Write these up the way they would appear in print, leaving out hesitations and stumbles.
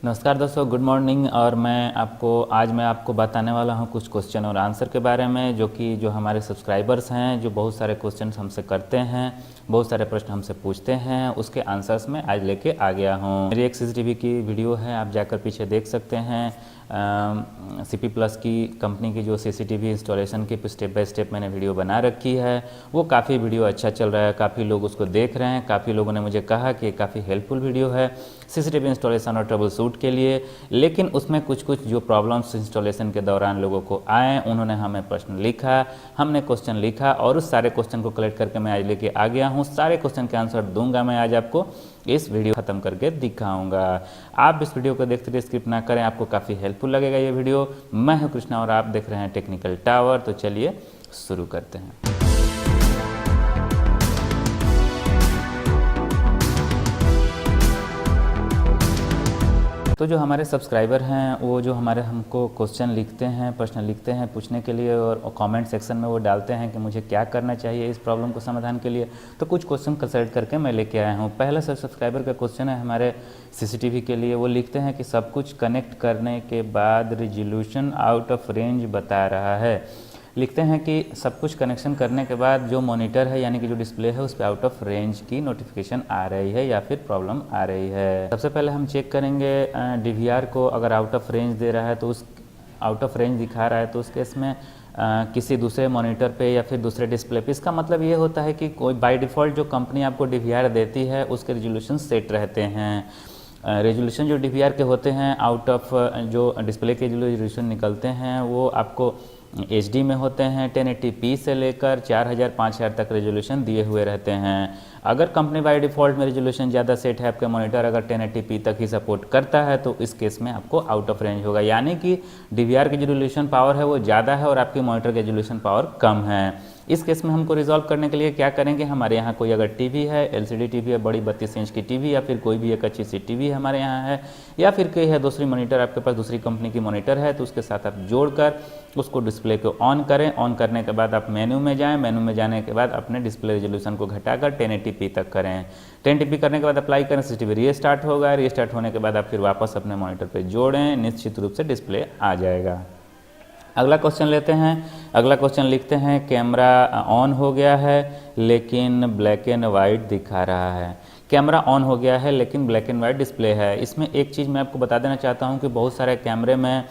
नमस्कार दोस्तों, good morning. और आज मैं आपको बताने वाला हूं कुछ क्वेश्चन और आंसर के बारे में, जो हमारे सब्सक्राइबर्स हैं, जो बहुत सारे क्वेश्चन हमसे करते हैं, बहुत सारे प्रश्न हमसे पूछते हैं, उसके आंसर्स मैं आज लेके आ गया हूं। मेरी एक सीसीटीवी की वीडियो है, आप जाकर पीछे देख सकते हैं। सीपी प्लस की कंपनी की जो सीसीटीवी इंस्टॉलेशन की स्टेप बाय स्टेप मैंने वीडियो बना रखी है, वो काफ़ी वीडियो अच्छा चल रहा है, काफ़ी लोग उसको देख रहे हैं। काफ़ी लोगों ने मुझे कहा कि काफ़ी हेल्पफुल वीडियो है सीसीटीवी इंस्टॉलेशन और ट्रबल शूट के लिए। लेकिन उसमें कुछ जो प्रॉब्लम्स इंस्टॉलेशन के दौरान लोगों को आए, उन्होंने हमें प्रश्न लिखा, हमने क्वेश्चन लिखा और उस सारे क्वेश्चन को कलेक्ट करके मैं आज लेके आ गया हूँ। सारे क्वेश्चन के आंसर दूंगा मैं आज आपको, इस वीडियो खत्म करके दिखाऊंगा। आप इस वीडियो को देखते हुए स्किप ना करें, आपको काफ़ी हेल्पफुल लगेगा ये वीडियो। मैं हूं कृष्णा और आप देख रहे हैं टेक्निकल टावर। तो चलिए शुरू करते हैं। तो जो हमारे सब्सक्राइबर हैं, वो जो हमको क्वेश्चन लिखते हैं, प्रश्न लिखते हैं पूछने के लिए, और कमेंट सेक्शन में वो डालते हैं कि मुझे क्या करना चाहिए इस प्रॉब्लम को समाधान के लिए। तो कुछ क्वेश्चन कंसल्ट करके मैं लेके आया हूँ। पहला सब्सक्राइबर का क्वेश्चन है हमारे सीसीटीवी के लिए। वो लिखते हैं कि सब कुछ कनेक्ट करने के बाद रिजोल्यूशन आउट ऑफ रेंज बता रहा है। लिखते हैं कि सब कुछ कनेक्शन करने के बाद जो मॉनिटर है, यानी कि जो डिस्प्ले है, उस पर आउट ऑफ रेंज की नोटिफिकेशन आ रही है या फिर प्रॉब्लम आ रही है। सबसे पहले हम चेक करेंगे डीवीआर को। अगर आउट ऑफ रेंज दे रहा है तो उस आउट ऑफ रेंज दिखा रहा है तो उस केस में किसी दूसरे मॉनिटर पे या फिर दूसरे डिस्प्ले पे, इसका मतलब ये होता है कि कोई बाय डिफ़ॉल्ट जो कंपनी आपको डीवीआर देती है उसके रेजोल्यूशन सेट रहते हैं। रेजोल्यूशन जो डीवीआर के होते हैं, आउट ऑफ जो डिस्प्ले के जो रेजोल्यूशन निकलते हैं वो आपको HD में होते हैं। 1080p से लेकर 4000 5000 तक रेजोल्यूशन दिए हुए रहते हैं। अगर कंपनी बाय डिफ़ॉल्ट में रेजोल्यूशन ज़्यादा सेट है, आपका मॉनिटर अगर 1080p तक ही सपोर्ट करता है, तो इस केस में आपको आउट ऑफ रेंज होगा, यानी कि DVR की जो रेजोल्यूशन पावर है वो ज़्यादा है और आपकी मॉनिटर की रेजोल्यूशन पावर कम है। इस केस में हमको रिजॉल्व करने के लिए क्या करेंगे, हमारे यहाँ कोई अगर टीवी है, LCD टीवी है, बड़ी 32 इंच की टीवी, या फिर कोई भी एक अच्छी सी टीवी हमारे यहाँ है, या फिर कोई है दूसरी मॉनिटर, आपके पास दूसरी कंपनी की मॉनिटर है, तो उसके साथ आप जोड़कर उसको डिस्प्ले को ऑन करें। ऑन करने के बाद आप मेन्यू में जाएं। मेन्यू में जाने के बाद अपने डिस्प्ले रेजोल्यूशन को घटाकर 1080p तक करें। 1080p करने के बाद अप्लाई करें, सीसीटीवी रीस्टार्ट होगा। रीस्टार्ट होने के बाद आप फिर वापस अपने मॉनिटर पर जोड़ें, निश्चित रूप से डिस्प्ले आ जाएगा। अगला क्वेश्चन लेते हैं। अगला क्वेश्चन लिखते हैं, कैमरा ऑन हो गया है लेकिन ब्लैक एंड वाइट दिखा रहा है। कैमरा ऑन हो गया है लेकिन ब्लैक एंड वाइट डिस्प्ले है। इसमें एक चीज़ मैं आपको बता देना चाहता हूं कि बहुत सारे कैमरे में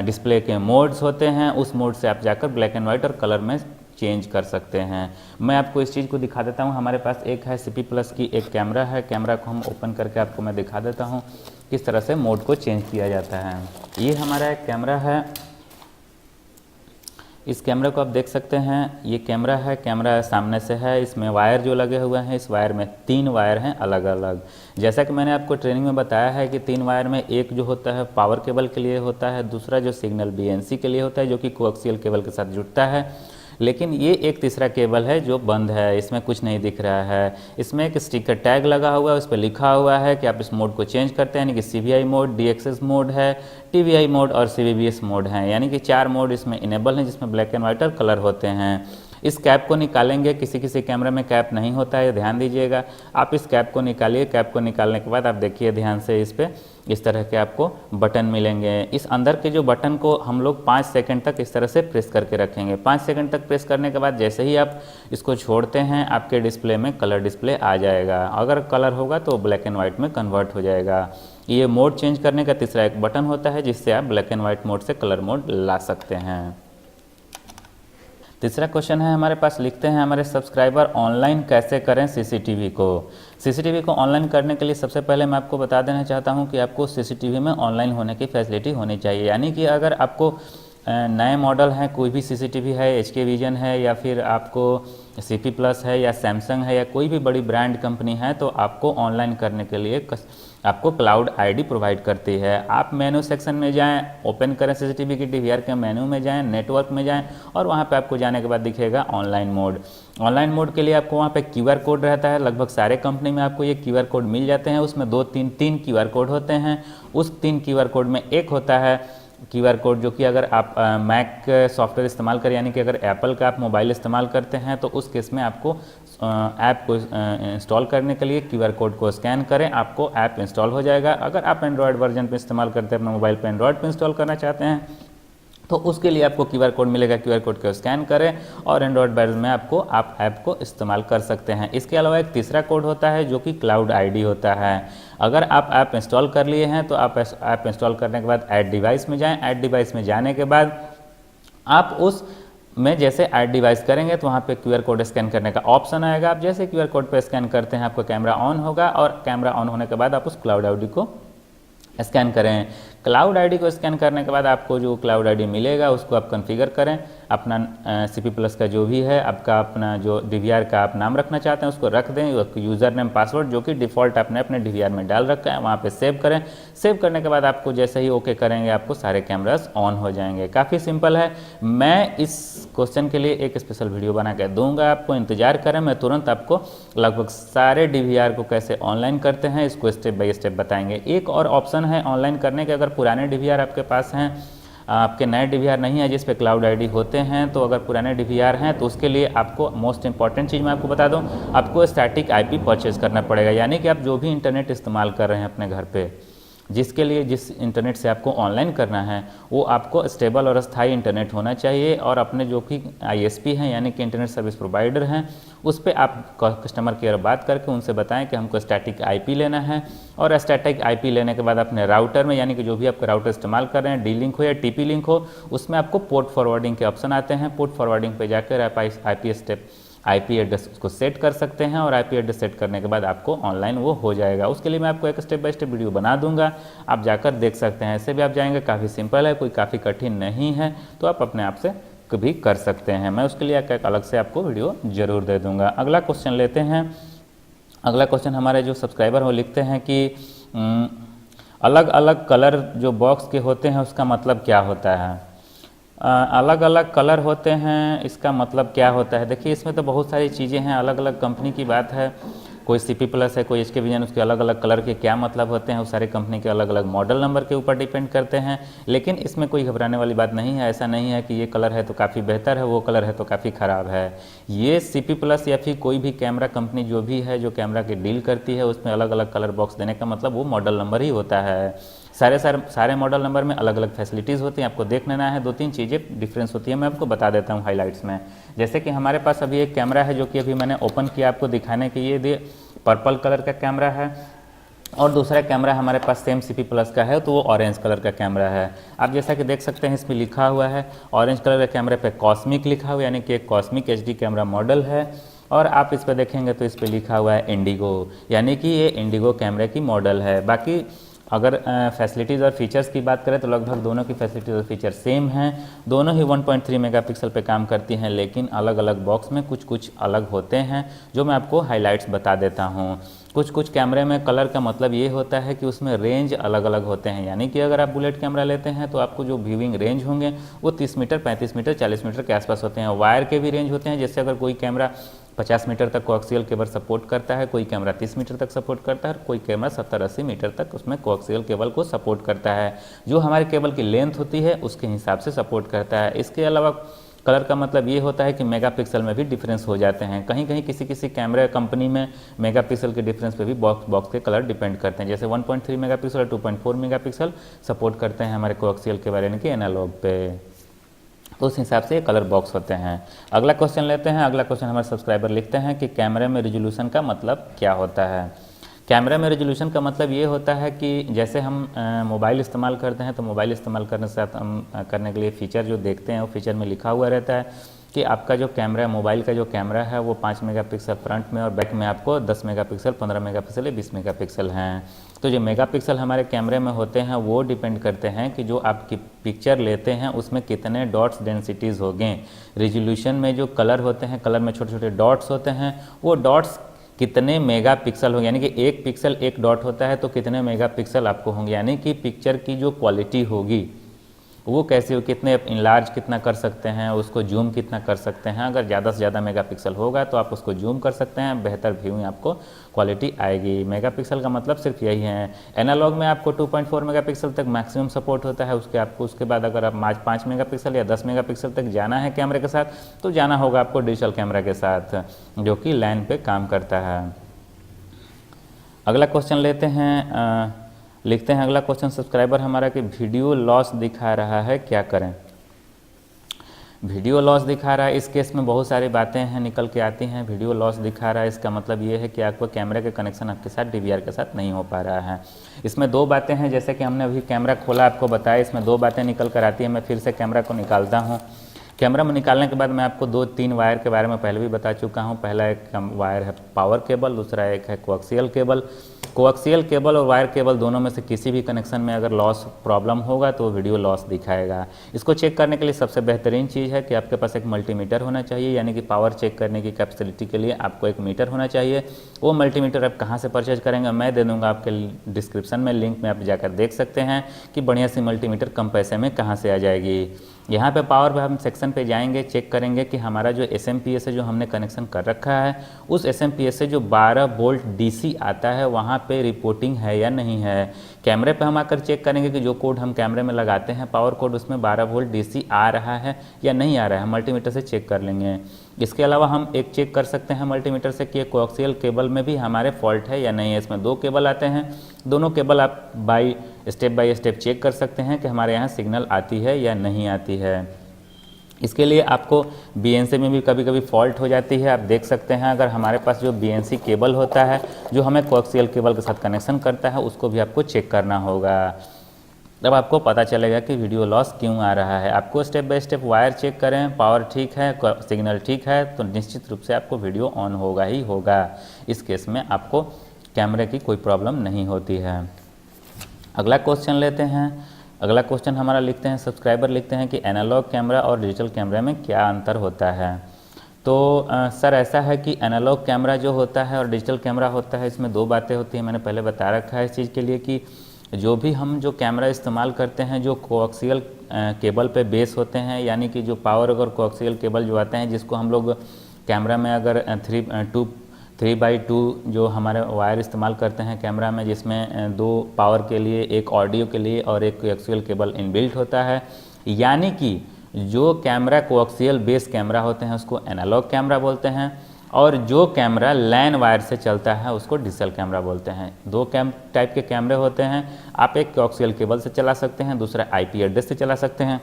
डिस्प्ले के मोड्स होते हैं। उस मोड से आप जाकर ब्लैक एंड वाइट और कलर में चेंज कर सकते हैं। मैं आपको इस चीज़ को दिखा देता हूं। हमारे पास एक है सीपी प्लस की एक कैमरा है। कैमरा को हम ओपन करके आपको मैं दिखा देता हूं किस तरह से मोड को चेंज किया जाता है। ये हमारा एक कैमरा है। इस कैमरा को आप देख सकते हैं, ये कैमरा है। कैमरा सामने से है। इसमें वायर जो लगे हुए हैं, इस वायर में 3 वायर हैं अलग अलग। जैसा कि मैंने आपको ट्रेनिंग में बताया है कि 3 वायर में एक जो होता है पावर केबल के लिए होता है, दूसरा जो सिग्नल BNC के लिए होता है, जो कि कोएक्सियल केबल के साथ जुड़ता है। लेकिन ये एक तीसरा केबल है जो बंद है, इसमें कुछ नहीं दिख रहा है। इसमें एक स्टिकर टैग लगा हुआ है, उस पर लिखा हुआ है कि आप इस मोड को चेंज करते हैं, यानी कि CVI मोड, DXS मोड है, TVI मोड और CVBS मोड है, यानी कि 4 मोड इसमें इनेबल हैं, जिसमें ब्लैक एंड वाइट और कलर होते हैं। इस कैप को निकालेंगे। किसी किसी कैमरे में कैप नहीं होता है, ध्यान दीजिएगा। आप इस कैप को निकालिए। कैप को निकालने के बाद आप देखिए ध्यान से, इस पे इस तरह के आपको बटन मिलेंगे। इस अंदर के जो बटन को हम लोग 5 सेकंड तक इस तरह से प्रेस करके रखेंगे। 5 सेकंड तक प्रेस करने के बाद जैसे ही आप इसको छोड़ते हैं, आपके डिस्प्ले में कलर डिस्प्ले आ जाएगा। अगर कलर होगा तो ब्लैक एंड वाइट में कन्वर्ट हो जाएगा। ये मोड चेंज करने का तीसरा एक बटन होता है, जिससे आप ब्लैक एंड वाइट मोड से कलर मोड ला सकते हैं। तीसरा क्वेश्चन है हमारे पास। लिखते हैं हमारे सब्सक्राइबर, ऑनलाइन कैसे करें सीसीटीवी को। सीसीटीवी को ऑनलाइन करने के लिए सबसे पहले मैं आपको बता देना चाहता हूं कि आपको सीसीटीवी में ऑनलाइन होने की फैसिलिटी होनी चाहिए। यानी कि अगर आपको नए मॉडल हैं, कोई भी सीसीटीवी है, HK विजन है, या फिर आपको सीपी प्लस है, या सैमसंग है, या कोई भी बड़ी ब्रांड कंपनी है, तो आपको ऑनलाइन करने के लिए आपको क्लाउड ID प्रोवाइड करती है। आप मेनू सेक्शन में जाएं, ओपन करें सीसीटीवी की DVR के मेनू में जाएं, नेटवर्क में जाएं, और वहां पे आपको जाने के बाद दिखेगा ऑनलाइन मोड। ऑनलाइन मोड के लिए आपको वहां पे QR कोड रहता है। लगभग सारे कंपनी में आपको ये QR कोड मिल जाते हैं। उसमें 2-3 QR कोड होते हैं। उस 3 QR कोड में एक होता है QR कोड, जो कि अगर आप मैक सॉफ्टवेयर इस्तेमाल करें, यानी कि अगर एप्पल का आप मोबाइल इस्तेमाल करते हैं, तो उस केस में आपको ऐप को इंस्टॉल करने के लिए QR कोड को स्कैन करें, आपको ऐप इंस्टॉल हो जाएगा। अगर आप एंड्रॉयड वर्जन पे इस्तेमाल करते हैं, अपने मोबाइल पे एंड्रॉयड पे इंस्टॉल करना चाहते हैं, तो उसके लिए आपको QR कोड मिलेगा, QR कोड को स्कैन करें और एंड्रॉयड वर्जन में आप ऐप को इस्तेमाल कर सकते हैं। इसके अलावा एक तीसरा कोड होता है जो कि क्लाउड ID होता है। अगर आप ऐप इंस्टॉल कर लिए हैं तो आप ऐप इंस्टॉल करने के बाद ऐड डिवाइस में जाएं। ऐड डिवाइस में जाने के बाद आप उस में जैसे ऐड डिवाइस करेंगे तो वहाँ पे QR कोड स्कैन करने का ऑप्शन आएगा। आप जैसे QR कोड पे स्कैन करते हैं आपका कैमरा ऑन होगा और कैमरा ऑन होने के बाद आप उस क्लाउड ID को स्कैन करें। क्लाउड ID को स्कैन करने के बाद आपको जो क्लाउड ID मिलेगा उसको आप कॉन्फ़िगर करें। अपना CP+ का जो भी है, आपका अपना जो DVR का आप नाम रखना चाहते हैं उसको रख दें, यूज़र नेम पासवर्ड जो कि डिफ़ॉल्ट आपने अपने DVR में डाल रखा है वहाँ पे सेव करें। सेव करने के बाद आपको जैसे ही ओके करेंगे आपको सारे कैमरास ऑन हो जाएंगे। काफ़ी सिंपल है। मैं इस क्वेश्चन के लिए एक स्पेशल वीडियो बना के दूंगा, आपको इंतजार करें। मैं तुरंत आपको लगभग सारे DVR को कैसे ऑनलाइन करते हैं इसको स्टेप बाय स्टेप बताएंगे। एक और ऑप्शन है ऑनलाइन करने के, अगर पुराने DVR आपके पास हैं, आपके नए DVR नहीं है जिस पे क्लाउड ID होते हैं, तो अगर पुराने DVR हैं तो उसके लिए आपको मोस्ट इंपॉर्टेंट चीज़ मैं आपको बता दूं, आपको स्टैटिक IP परचेज़ करना पड़ेगा। यानी कि आप जो भी इंटरनेट इस्तेमाल कर रहे हैं अपने घर पे, जिस इंटरनेट से आपको ऑनलाइन करना है वो आपको स्टेबल और स्थायी इंटरनेट होना चाहिए। और अपने जो कि ISP हैं यानी कि इंटरनेट सर्विस प्रोवाइडर हैं उस पर आप कस्टमर केयर बात करके उनसे बताएं कि हमको स्टैटिक IP लेना है। और स्टैटिक IP लेने के बाद अपने राउटर में, यानी कि जो भी आपका राउटर इस्तेमाल कर रहे हैं, D-Link हो या TP लिंक हो, उसमें आपको पोर्ट फॉरवर्डिंग के ऑप्शन आते हैं। पोर्ट फॉरवर्डिंग पे जाकर आप IP एड्रेस को सेट कर सकते हैं और IP एड्रेस सेट करने के बाद आपको ऑनलाइन वो हो जाएगा। उसके लिए मैं आपको एक स्टेप बाय स्टेप वीडियो बना दूंगा, आप जाकर देख सकते हैं। ऐसे भी आप जाएंगे, काफ़ी सिंपल है, कोई काफ़ी कठिन नहीं है, तो आप अपने आप से भी कर सकते हैं। मैं उसके लिए एक अलग से आपको वीडियो ज़रूर दे दूँगा। अगला क्वेश्चन लेते हैं। अगला क्वेश्चन हमारे जो सब्सक्राइबर वो लिखते हैं कि अलग अलग कलर जो बॉक्स के होते हैं उसका मतलब क्या होता है। अलग अलग कलर होते हैं इसका मतलब क्या होता है। देखिए इसमें तो बहुत सारी चीज़ें हैं, अलग अलग कंपनी की बात है। कोई CP+ है, कोई HK विजन, उसके अलग अलग कलर के क्या मतलब होते हैं, वो सारे कंपनी के अलग अलग मॉडल नंबर के ऊपर डिपेंड करते हैं। लेकिन इसमें कोई घबराने वाली बात नहीं है। ऐसा नहीं है कि ये कलर है तो काफ़ी बेहतर है, वो कलर है तो काफ़ी ख़राब है। ये CP+ या फिर कोई भी कैमरा कंपनी जो भी है जो कैमरा की डील करती है उसमें अलग अलग कलर बॉक्स देने का मतलब वो मॉडल नंबर ही होता है। सारे मॉडल नंबर में अलग अलग फैसिलिटीज़ होती हैं, आपको देख लेना है। 2-3 चीज़ें डिफरेंस होती है, मैं आपको बता देता हूँ हाइलाइट्स में। जैसे कि हमारे पास अभी एक कैमरा है जो कि अभी मैंने ओपन किया आपको दिखाने के लिए, पर्पल कलर का कैमरा है। और दूसरा कैमरा हमारे पास सेम CP+ का है तो वो ऑरेंज कलर का कैमरा है। आप जैसा कि देख सकते हैं इसमें लिखा हुआ है ऑरेंज कलर के कैमरे पे कॉस्मिक लिखा हुआ है, यानी कि एक कॉस्मिक HD कैमरा मॉडल है। और आप इस पर देखेंगे तो इस पर लिखा हुआ है इंडिगो, यानी कि ये इंडिगो कैमरे की मॉडल है। बाकी अगर फैसिलिटीज़ और फीचर्स की बात करें तो लगभग दोनों की फैसिलिटीज़ और फीचर सेम हैं। दोनों ही 1.3 मेगापिक्सल पे काम करती हैं, लेकिन अलग अलग बॉक्स में कुछ कुछ अलग होते हैं जो मैं आपको हाइलाइट्स बता देता हूँ। कुछ कैमरे में कलर का मतलब ये होता है कि उसमें रेंज अलग अलग होते हैं। यानी कि अगर आप बुलेट कैमरा लेते हैं तो आपको जो व्यूइंग रेंज होंगे वो 30 मीटर, 35 मीटर, 40 मीटर के आसपास होते हैं। वायर के भी रेंज होते हैं, जैसे अगर कोई कैमरा 50 मीटर तक कोएक्सियल केबल सपोर्ट करता है, कोई कैमरा 30 मीटर तक सपोर्ट करता है, कोई कैमरा 70-80 मीटर तक उसमें कोएक्सियल केबल को सपोर्ट करता है। जो हमारे केबल की लेंथ होती है उसके हिसाब से सपोर्ट करता है। इसके अलावा कलर का मतलब ये होता है कि मेगापिक्सल में भी डिफरेंस हो जाते हैं। कहीं कहीं किसी कैमरा कंपनी में मेगापिक्सल के डिफरेंस पे भी बॉक्स के कलर डिपेंड करते हैं। जैसे 1.3 मेगापिक्सल और 2.4 मेगापिक्सल सपोर्ट करते हैं हमारे कोएक्सियल केबल यानी कि एनालॉग पे, तो उस हिसाब से कलर बॉक्स होते हैं। अगला क्वेश्चन लेते हैं। अगला क्वेश्चन हमारे सब्सक्राइबर लिखते हैं कि कैमरे में रिजोल्यूशन का मतलब क्या होता है। कैमरा में रेजोल्यूशन का मतलब ये होता है कि जैसे हम मोबाइल इस्तेमाल करते हैं तो मोबाइल इस्तेमाल करने से हम करने के लिए फ़ीचर जो देखते हैं वो फीचर में लिखा हुआ रहता है कि आपका जो कैमरा है, मोबाइल का जो कैमरा है वो 5 मेगापिक्सल फ्रंट में और बैक में आपको 10 मेगापिक्सल, 15 मेगापिक्सल या 20 मेगापिक्सल हैं। तो जो मेगापिक्सल हमारे कैमरे में होते हैं वो डिपेंड करते हैं कि जो आपकी पिक्चर लेते हैं उसमें कितने डॉट्स डेंसिटीज़ होंगे। रेजोल्यूशन में जो कलर होते हैं, कलर में छोटे छोटे डॉट्स होते हैं, वो डॉट्स कितने मेगापिक्सल होंगे, यानी कि एक पिक्सल एक डॉट होता है तो कितने मेगापिक्सल आपको होंगे, यानी कि पिक्चर की जो क्वालिटी होगी वो कैसे हो, कितने इनलार्ज कितना कर सकते हैं, उसको जूम कितना कर सकते हैं। अगर ज़्यादा से ज़्यादा मेगापिक्सल होगा तो आप उसको जूम कर सकते हैं, बेहतर व्यू आपको क्वालिटी आएगी। मेगापिक्सल का मतलब सिर्फ यही है। एनालॉग में आपको 2.4 मेगापिक्सल तक मैक्सिमम सपोर्ट होता है, उसके बाद अगर आप 5 मेगापिक्सल या 10 मेगापिक्सल तक जाना है कैमरे के साथ तो जाना होगा आपको डिजिटल कैमरा के साथ, जो कि लैन पे काम करता है। अगला क्वेश्चन लेते हैं, लिखते हैं अगला क्वेश्चन सब्सक्राइबर हमारा कि वीडियो लॉस दिखा रहा है, क्या करें। वीडियो लॉस दिखा रहा है, इस केस में बहुत सारी बातें हैं निकल के आती हैं। वीडियो लॉस दिखा रहा है, इसका मतलब ये है कि आपको कैमरे के कनेक्शन आपके साथ DVR के साथ नहीं हो पा रहा है। इसमें दो बातें हैं, जैसे कि हमने अभी कैमरा खोला आपको बताया, इसमें दो बातें निकल कर आती है। मैं फिर से कैमरा को निकालता हूँ। कैमरा में निकालने के बाद मैं आपको 2-3 वायर के बारे में पहले भी बता चुका हूँ। पहला एक वायर है पावर केबल, दूसरा एक है कोएक्सियल केबल। कोएक्सियल केबल और वायर केबल दोनों में से किसी भी कनेक्शन में अगर लॉस प्रॉब्लम होगा तो वीडियो लॉस दिखाएगा। इसको चेक करने के लिए सबसे बेहतरीन चीज़ है कि आपके पास एक मल्टीमीटर होना चाहिए, यानी कि पावर चेक करने की कैपेसिटी के लिए आपको एक मीटर होना चाहिए। वो मल्टीमीटर आप कहाँ से परचेज करेंगे, मैं दे दूँगा आपके डिस्क्रिप्शन में, लिंक में आप जाकर देख सकते हैं कि बढ़िया सी मल्टीमीटर कम पैसे में कहाँ से आ जाएगी। यहाँ पे पावर पे हम सेक्शन पे जाएंगे, चेक करेंगे कि हमारा जो SMPS है जो हमने कनेक्शन कर रखा है, उस SMPS से जो 12 वोल्ट DC आता है वहाँ पे रिपोर्टिंग है या नहीं है। कैमरे पे हम आकर चेक करेंगे कि जो कोड हम कैमरे में लगाते हैं पावर कोड, उसमें 12 वोल्ट DC आ रहा है या नहीं आ रहा है, मल्टीमीटर से चेक कर लेंगे। इसके अलावा हम एक चेक कर सकते हैं मल्टीमीटर से कि कोएक्सियल केबल में भी हमारे फॉल्ट है या नहीं है। इसमें 2 केबल आते हैं, दोनों केबल आप बाय स्टेप चेक कर सकते हैं कि हमारे यहाँ सिग्नल आती है या नहीं आती है। इसके लिए आपको BNC में भी कभी कभी फॉल्ट हो जाती है, आप देख सकते हैं। अगर हमारे पास जो BNC केबल होता है जो हमें कोएक्सियल केबल के साथ कनेक्शन करता है, उसको भी आपको चेक करना होगा। तब आपको पता चलेगा कि वीडियो लॉस क्यों आ रहा है। आपको step by step wire check करें, पावर ठीक है, सिग्नल ठीक है, तो निश्चित रूप से आपको वीडियो ऑन होगा ही होगा। इस केस में आपको कैमरे की कोई प्रॉब्लम नहीं होती है। अगला क्वेश्चन लेते हैं। अगला क्वेश्चन हमारा लिखते हैं, सब्सक्राइबर लिखते हैं कि एनालॉग कैमरा और डिजिटल कैमरे में क्या अंतर होता है। तो सर ऐसा है कि एनालॉग कैमरा जो होता है और डिजिटल कैमरा होता है, इसमें 2 बातें होती हैं। मैंने पहले बता रखा है इस चीज़ के लिए कि जो भी हम जो कैमरा इस्तेमाल करते हैं जो कोएक्सियल केबल पे बेस होते हैं, यानी कि जो पावर और कोएक्सियल केबल जो आते हैं, जिसको हम लोग कैमरा में अगर 3x2 जो हमारे वायर इस्तेमाल करते हैं कैमरा में, जिसमें 2 पावर के लिए, एक ऑडियो के लिए और एक कोएक्सियल केबल इनबिल्ट होता है, यानी कि जो कैमरा कोएक्सियल बेस कैमरा होते हैं उसको एनालॉग कैमरा बोलते हैं, और जो कैमरा लैन वायर से चलता है उसको डिजिटल कैमरा बोलते हैं। 2 टाइप के कैमरे होते हैं। आप एक कोएक्सियल केबल से चला सकते हैं, दूसरा IP एड्रेस से चला सकते हैं।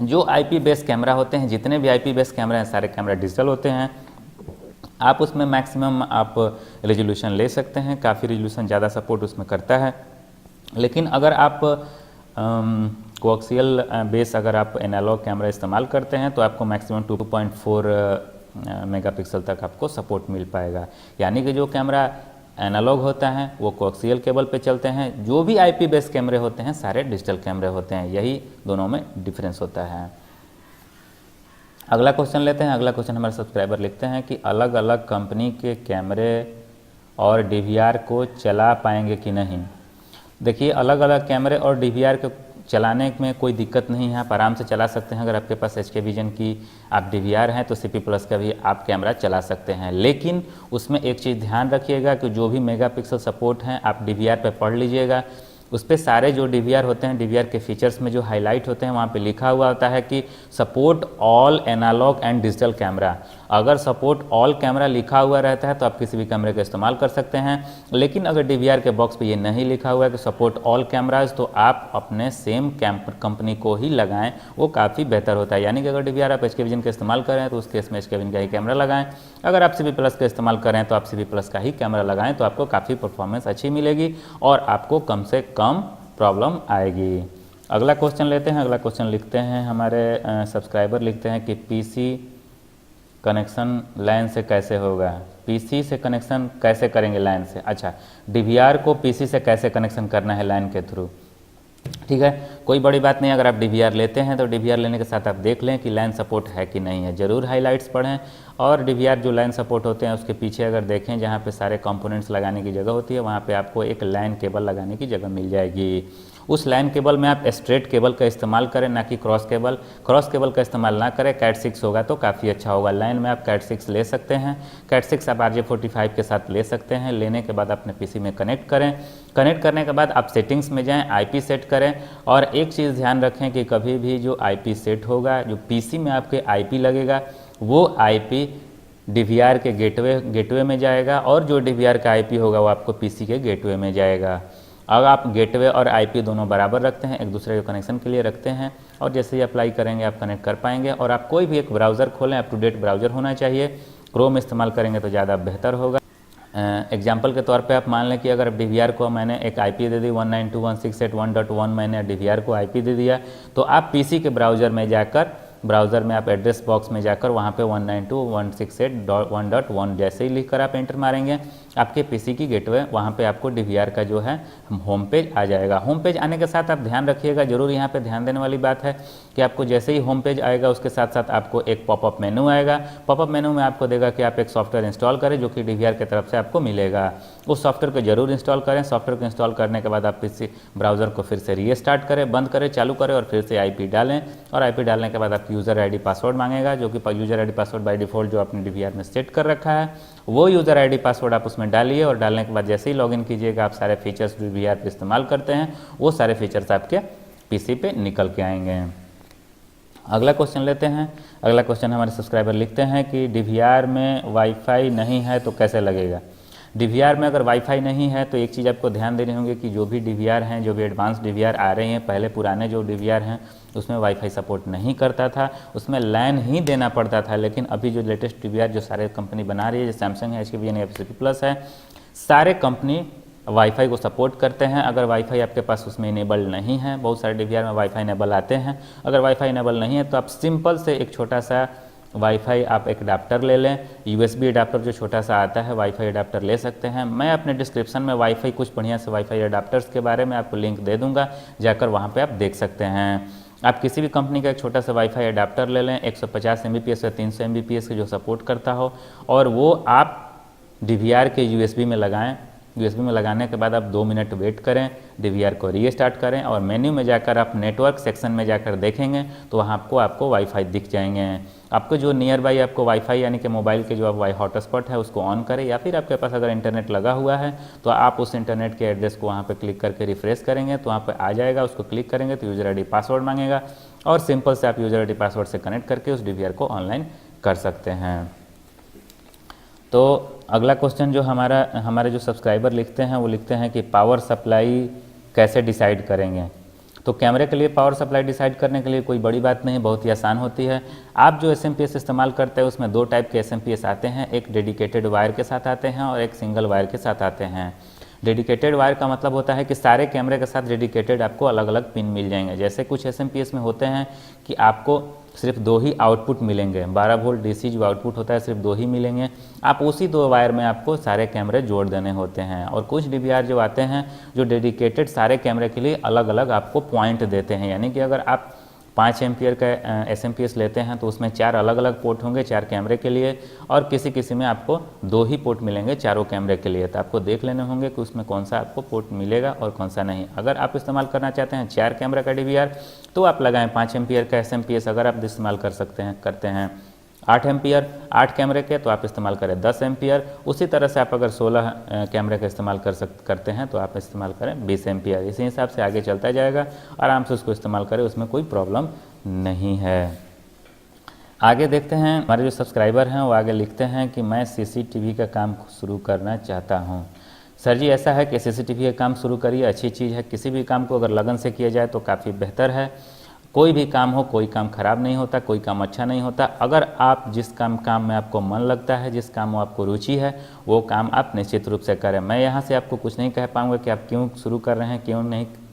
जो IP बेस कैमरा होते हैं, जितने भी IP बेस कैमरे हैं सारे कैमरा डिजिटल होते हैं। आप उसमें मैक्सिमम आप रेजोल्यूशन ले सकते हैं, काफ़ी रेजोल्यूशन ज़्यादा सपोर्ट उसमें करता है। लेकिन अगर आप कोएक्सियल बेस अगर आप एनालॉग कैमरा इस्तेमाल करते हैं तो आपको मैक्सिमम 2.4 मेगापिक्सल तक आपको सपोर्ट मिल पाएगा। यानी कि जो कैमरा एनालॉग होता है वो कोएक्सियल केबल पे चलते हैं, जो भी IP बेस कैमरे होते हैं सारे डिजिटल कैमरे होते हैं। यही दोनों में डिफरेंस होता है। अगला क्वेश्चन लेते हैं। अगला क्वेश्चन हमारे सब्सक्राइबर लिखते हैं कि अलग अलग कंपनी के कैमरे और DVR को चला पाएंगे कि नहीं। देखिए, अलग अलग कैमरे और DVR को चलाने में कोई दिक्कत नहीं है, आप आराम से चला सकते हैं। अगर आपके पास HK विजन की आप DVR हैं तो CP+ का भी आप कैमरा चला सकते हैं। लेकिन उसमें एक चीज़ ध्यान रखिएगा कि जो भी मेगापिक्सल सपोर्ट हैं आप DVR पे पढ़ लीजिएगा। उस पर सारे जो DVR होते हैं, DVR के फीचर्स में जो हाईलाइट होते हैं वहाँ पे लिखा हुआ होता है कि support all analogue and digital camera. अगर सपोर्ट ऑल कैमरा लिखा हुआ रहता है तो आप किसी भी कैमरे का इस्तेमाल कर सकते हैं। लेकिन अगर DVR के बॉक्स पे ये नहीं लिखा हुआ है कि सपोर्ट ऑल कैमराज, तो आप अपने सेम कंपनी को ही लगाएं, वो काफ़ी बेहतर होता है। यानी कि अगर DVR आप HK विजन का इस्तेमाल करें तो उस केस में HK विजन का ही कैमरा लगाएं। अगर आप CP+ का इस्तेमाल करें तो आप CP+ का ही कैमरा लगाएं, तो आपको काफ़ी परफॉर्मेंस अच्छी मिलेगी और आपको कम से कम प्रॉब्लम आएगी। अगला क्वेश्चन लेते हैं। अगला क्वेश्चन लिखते हैं हमारे सब्सक्राइबर लिखते हैं कि PC कनेक्शन लाइन से कैसे होगा। PC से कनेक्शन कैसे करेंगे लाइन से। अच्छा, DVR को PC से कैसे कनेक्शन करना है लाइन के थ्रू। ठीक है, कोई बड़ी बात नहीं। अगर आप DVR लेते हैं तो DVR लेने के साथ आप देख लें कि लाइन सपोर्ट है कि नहीं है। ज़रूर हाइलाइट्स पढ़ें और DVR जो लाइन सपोर्ट होते हैं उसके पीछे अगर देखें जहाँ पे सारे कंपोनेंट्स लगाने की जगह होती है, वहाँ पे आपको एक लाइन केबल लगाने की जगह मिल जाएगी। उस लैन केबल में आप स्ट्रेट केबल का इस्तेमाल करें, ना कि क्रॉस केबल का इस्तेमाल ना करें। कैट 6 होगा तो काफ़ी अच्छा होगा। लैन में आप कैट 6 ले सकते हैं, कैट 6 आप RJ45 के साथ ले सकते हैं। लेने के बाद अपने PC में कनेक्ट करें। कनेक्ट करने के बाद आप सेटिंग्स में जाएं, IP सेट करें। और एक चीज़ ध्यान रखें कि कभी भी जो IP सेट होगा, जो PC में आपके IP लगेगा, वो IP DVR के गेटवे में जाएगा, और जो DVR का IP होगा वो आपको PC के गेटवे में जाएगा। अगर आप गेटवे और IP दोनों बराबर रखते हैं, एक दूसरे के कनेक्शन के लिए रखते हैं, और जैसे ही अप्लाई करेंगे आप कनेक्ट कर पाएंगे। और आप कोई भी एक ब्राउज़र खोलें, अप टू डेट ब्राउज़र होना चाहिए। क्रोम इस्तेमाल करेंगे तो ज़्यादा बेहतर होगा। एग्जाम्पल के तौर पे आप मान लें कि अगर DVR को मैंने एक IP दे दी 192.168.1 मैंने DVR को IP दे दिया, तो आप PC के ब्राउज़र में जाकर, ब्राउज़र में आप एड्रेस बॉक्स में जाकर वहाँ पे 192.168.1.1 जैसे ही लिखकर आप एंटर मारेंगे, आपके PC की गेटवे वहाँ पे आपको DVR का जो है होम पेज आ जाएगा। होम पेज आने के साथ आप ध्यान रखिएगा, ज़रूर यहाँ पे ध्यान देने वाली बात है कि आपको जैसे ही होम पेज आएगा उसके साथ साथ आपको एक पॉपअप मेनू आएगा। पॉपअप मेनू में आपको देगा कि आप एक सॉफ्टवेयर इंस्टॉल करें जो कि DVR की तरफ से आपको मिलेगा। उस सॉफ्टवेयर को जरूर इंस्टॉल करें। सॉफ्टवेयर को इंस्टॉल करने के बाद आप PC ब्राउज़र को फिर से रीस्टार्ट करें, बंद करें, चालू करें, और फिर से IP डालें। और IP डालने के बाद आप यूज़र ID पासवर्ड मांगेगा, जो कि user ID password by default जो आपने DVR में सेट कर रखा है, वो यूज़र ID पासवर्ड आप उसमें डालिए। और डालने के बाद जैसे ही लॉगिन कीजिएगा, आप सारे फीचर्स जो DVR पे इस्तेमाल करते हैं वो सारे फीचर्स आपके PC पे निकल के आएंगे। अगला क्वेश्चन लेते हैं। अगला क्वेश्चन हमारे सब्सक्राइबर लिखते हैं कि DVR में वाईफाई नहीं है तो कैसे लगेगा। DVR में अगर वाईफाई नहीं है तो एक चीज़ आपको ध्यान देनी होगी कि जो भी DVR हैं, जो भी एडवांस DVR आ रहे हैं, पहले पुराने जो DVR हैं उसमें वाईफाई सपोर्ट नहीं करता था, उसमें लैन ही देना पड़ता था। लेकिन अभी जो लेटेस्ट DVR जो सारे कंपनी बना रही है, जो सैमसंग है, HKVN या FCP प्लस है, सारे कंपनी वाईफाई को सपोर्ट करते हैं। अगर वाईफाई आपके पास उसमें इनेबल नहीं है, बहुत सारे DVR में वाईफाई इनेबल आते हैं, अगर वाईफाई इनेबल नहीं है तो आप सिंपल से एक छोटा सा वाईफाई आप एक अडाप्टर ले लें। USB अडाप्टर जो छोटा सा आता है, वाईफाई अडाप्टर ले सकते हैं। मैं अपने डिस्क्रिप्शन में वाईफाई कुछ बढ़िया से वाईफाई अडाप्टर्स के बारे में आपको लिंक दे दूंगा, जाकर वहाँ पे आप देख सकते हैं। आप किसी भी कंपनी का एक छोटा सा वाईफाई अडाप्टर ले लें, 150 Mbps या 300 Mbps के जो सपोर्ट करता हो, और वो आप DVR के USB में लगाएं। USB में लगाने के बाद आप 2 मिनट वेट करें, DVR को रीस्टार्ट करें, और मेन्यू में जाकर आप नेटवर्क सेक्शन में जाकर देखेंगे तो वहाँ आपको वाईफाई दिख जाएंगे। आपको जो नियर बाई आपको वाईफाई यानी कि मोबाइल के जो आप वाई हॉटस्पॉट है उसको ऑन करें, या फिर आपके पास अगर इंटरनेट लगा हुआ है तो आप उस इंटरनेट के एड्रेस को वहाँ पे क्लिक करके रिफ्रेश करेंगे तो वहाँ पे आ जाएगा। उसको क्लिक करेंगे तो यूज़र ID पासवर्ड मांगेगा, और सिंपल से आप यूज़र ID पासवर्ड से कनेक्ट करके उस DVR को ऑनलाइन कर सकते हैं। तो अगला क्वेश्चन जो हमारे जो सब्सक्राइबर लिखते हैं वो लिखते हैं कि पावर सप्लाई कैसे डिसाइड करेंगे। तो कैमरे के लिए पावर सप्लाई डिसाइड करने के लिए कोई बड़ी बात नहीं, बहुत ही आसान होती है। आप जो SMPS इस्तेमाल करते हैं उसमें 2 टाइप के SMPS आते हैं, एक डेडिकेटेड वायर के साथ आते हैं और एक सिंगल वायर के साथ आते हैं। डेडिकेटेड वायर का मतलब होता है कि सारे कैमरे के साथ डेडिकेटेड आपको अलग अलग पिन मिल जाएंगे। जैसे कुछ SMPS में होते हैं कि आपको सिर्फ 2 ही आउटपुट मिलेंगे, 12 वोल्ट DC जो आउटपुट होता है सिर्फ 2 ही मिलेंगे, आप उसी 2 वायर में आपको सारे कैमरे जोड़ देने होते हैं। और कुछ DVR जो आते हैं जो डेडिकेटेड सारे कैमरे के लिए अलग अलग आपको पॉइंट देते हैं, यानी कि अगर आप 5 एम्पियर का SMPS लेते हैं तो उसमें 4 अलग अलग पोर्ट होंगे 4 कैमरे के लिए, और किसी में आपको 2 ही पोर्ट मिलेंगे चारों कैमरे के लिए। तो आपको देख लेने होंगे कि उसमें कौन सा आपको पोर्ट मिलेगा और कौन सा नहीं। अगर आप इस्तेमाल करना चाहते हैं 4 कैमरा का DVR तो आप लगाएं 5 एम्पियर का SMPS। अगर आप इस्तेमाल करते हैं 8 एम्पियर 8 कैमरे के तो आप इस्तेमाल करें 10 एम्पियर। उसी तरह से आप अगर 16 कैमरे का इस्तेमाल करते हैं तो आप इस्तेमाल करें 20 एम्पियर। इसी हिसाब से आगे चलता जाएगा, आराम से उसको इस्तेमाल करें, उसमें कोई प्रॉब्लम नहीं है। आगे देखते हैं, हमारे जो सब्सक्राइबर हैं वो आगे लिखते हैं कि मैं CCTV का काम शुरू करना चाहता हूँ। सर जी ऐसा है कि CCTV का काम शुरू करिए, अच्छी चीज़ है। किसी भी काम को अगर लगन से किया जाए तो काफ़ी बेहतर है। कोई भी काम हो, कोई काम खराब नहीं होता, कोई काम अच्छा नहीं होता। अगर आप जिस काम में आपको मन लगता है, जिस काम में आपको रुचि है, वो काम आप निश्चित रूप से करें। मैं यहाँ से आपको कुछ नहीं कह पाऊँगा कि आप क्यों शुरू कर रहे हैं,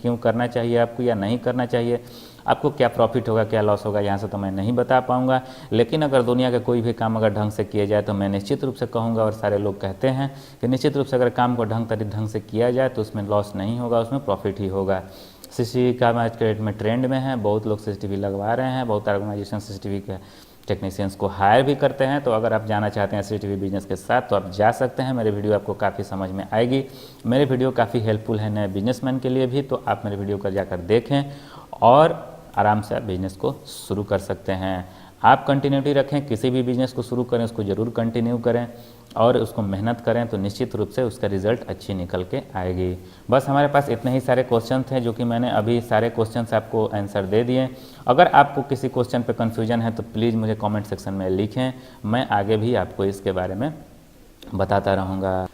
क्यों करना चाहिए आपको या नहीं करना चाहिए, आपको क्या प्रॉफिट होगा क्या लॉस होगा, यहाँ से तो मैं नहीं बता पाऊँगा। लेकिन अगर दुनिया का कोई भी काम अगर ढंग से किया जाए तो मैं निश्चित रूप से कहूँगा, और सारे लोग कहते हैं कि निश्चित रूप से अगर काम को ढंग से किया जाए तो उसमें लॉस नहीं होगा, उसमें प्रॉफिट ही होगा। CCTV का आज के डेट में ट्रेंड में है, बहुत लोग CCTV लगवा रहे हैं, बहुत ऑर्गेनाइजेशन CCTV के टेक्नीशियंस को हायर भी करते हैं। तो अगर आप जाना चाहते हैं सीसीटीवी बिजनेस के साथ तो आप जा सकते हैं। मेरे वीडियो आपको काफ़ी समझ में आएगी। मेरे वीडियो काफ़ी हेल्पफुल है नए बिजनेसमैन के लिए भी, तो आप मेरे वीडियो को जाकर देखें और आराम से आप बिज़नेस को शुरू कर सकते हैं। आप कंटिन्यूटी रखें, किसी भी बिज़नेस को शुरू करें उसको ज़रूर कंटिन्यू करें और उसको मेहनत करें तो निश्चित रूप से उसका रिज़ल्ट अच्छी निकल के आएगी। बस हमारे पास इतने ही सारे क्वेश्चन थे जो कि मैंने अभी सारे क्वेश्चंस आपको आंसर दे दिए। अगर आपको किसी क्वेश्चन पे कन्फ्यूजन है तो प्लीज़ मुझे कमेंट सेक्शन में लिखें, मैं आगे भी आपको इसके बारे में बताता रहूँगा।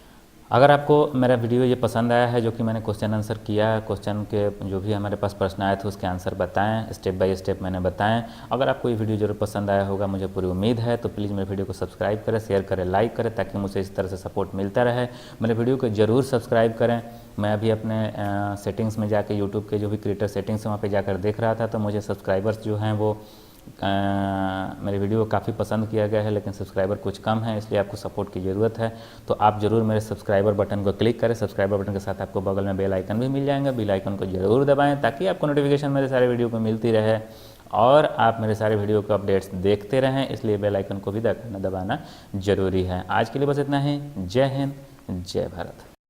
अगर आपको मेरा वीडियो ये पसंद आया है जो कि मैंने क्वेश्चन आंसर किया है, क्वेश्चन के जो भी हमारे पास प्रश्न आए थे उसके आंसर बताएं, स्टेप बाय स्टेप मैंने बताएं। अगर आपको ये वीडियो जरूर पसंद आया होगा, मुझे पूरी उम्मीद है, तो प्लीज़ मेरे वीडियो को सब्सक्राइब करें, शेयर करें, लाइक करें ताकि मुझे इस तरह से सपोर्ट मिलता रहे। मेरे वीडियो को ज़रूर सब्सक्राइब करें। मैं अभी अपने सेटिंग्स में जाके यूट्यूब के जो भी क्रिएटर सेटिंग्स है वहाँ पर जाकर देख रहा था, तो मुझे सब्सक्राइबर्स जो हैं वो मेरे वीडियो को काफ़ी पसंद किया गया है, लेकिन सब्सक्राइबर कुछ कम है, इसलिए आपको सपोर्ट की ज़रूरत है। तो आप ज़रूर मेरे सब्सक्राइबर बटन को क्लिक करें। सब्सक्राइबर बटन के साथ आपको बगल में बेल आइकन भी मिल जाएगा, बेल आइकन को ज़रूर दबाएं ताकि आपको नोटिफिकेशन मेरे सारे वीडियो को मिलती रहे और आप मेरे सारे वीडियो के अपडेट्स देखते रहें, इसलिए बेल आइकन को भी दबाना ज़रूरी है। आज के लिए बस इतना ही। जय हिंद, जय भारत।